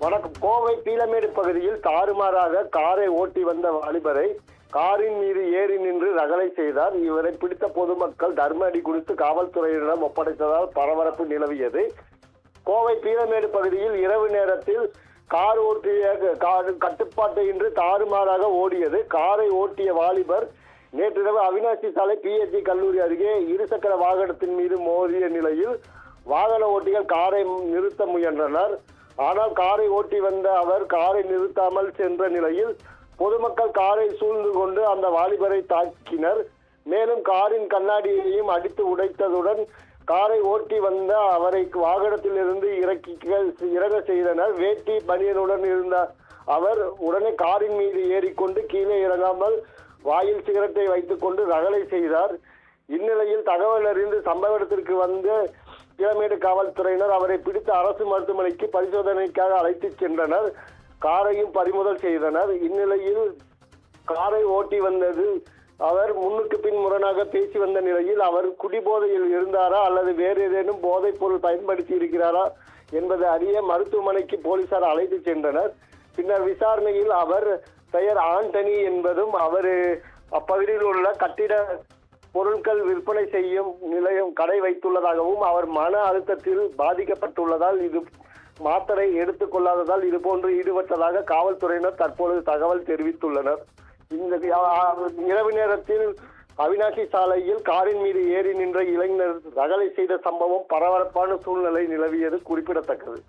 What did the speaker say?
வணக்கம். கோவை பீளமேடு பகுதியில் தாறுமாறாக காரை ஓட்டி வந்த வாலிபரை காரின் மீது ஏறி நின்று ரகளை செய்தார். இவரை பிடித்த பொதுமக்கள் தர்ம அடி குறித்து காவல்துறையினரிடம் ஒப்படைத்ததால் பரபரப்பு நிலவியது. கோவை பீளமேடு பகுதியில் இரவு நேரத்தில் கார் ஓட்டிய கட்டுப்பாட்டையின்றி தாறுமாறாக ஓடியது. காரை ஓட்டிய வாலிபர் நேற்றிரவு அவினாசி சாலை PSG கல்லூரி அருகே இருசக்கர வாகனத்தின் மீது மோதிய நிலையில் வாகன ஓட்டிகள் காரை நிறுத்த முயன்றனர். ஆனால் காரை ஓட்டி வந்த அவர் காரை நிறுத்தாமல் சென்ற நிலையில் பொதுமக்கள் காரை சூழ்ந்து கொண்டு அந்த வாலிபரை தாக்கினர். மேலும் காரின் கண்ணாடியையும் அடித்து உடைத்ததுடன் காரை ஓட்டி வந்த அவரை வாகனத்தில் இருந்து இறங்க செய்தனர். வேட்டி பனியனுடன் இருந்த அவர் உடனே காரின் மீது ஏறிக்கொண்டு கீழே இறங்காமல் வாயில் சிகரெட்டை வைத்துக் கொண்டு ரகளை செய்தார். இந்நிலையில் தகவல் அறிந்து சம்பவ இடத்திற்கு வந்த பீளமேடு காவல்துறையினர் அவரை பிடித்து அரசு மருத்துவமனைக்கு பரிசோதனைக்காக அழைத்துச் சென்றனர். காரையும் பறிமுதல் செய்தனர். இந்நிலையில் காரை ஓட்டி வந்தது அவர் முன்னுக்கு பின் முரணாக பேசி வந்த நிலையில் அவர் குடிபோதையில் இருந்தாரா அல்லது வேறு ஏதேனும் போதைப் பொருள் பயன்படுத்தி இருக்கிறாரா என்பதை அறிய மருத்துவமனைக்கு போலீசார் அழைத்து சென்றனர். பின்னர் விசாரணையில் அவர் பெயர் ஆண்டனி என்பதும் அவர் அப்பகுதியில் உள்ள கட்டிட பொருட்கள் விற்பனை செய்யும் நிலையம் கடை வைத்துள்ளதாகவும் அவர் மன அழுத்தத்தில் பாதிக்கப்பட்டுள்ளதால் இது மாத்திரை எடுத்துக் கொள்ளாததால் இதுபோன்று ஈடுபட்டதாக காவல்துறையினர் தற்பொழுது தகவல் தெரிவித்துள்ளனர். இந்த இரவு நேரத்தில் அவினாசி சாலையில் காரின் மீது ஏறி நின்ற இளைஞர் ரகளை செய்த சம்பவம் பரபரப்பான சூழ்நிலை நிலவியது குறிப்பிடத்தக்கது.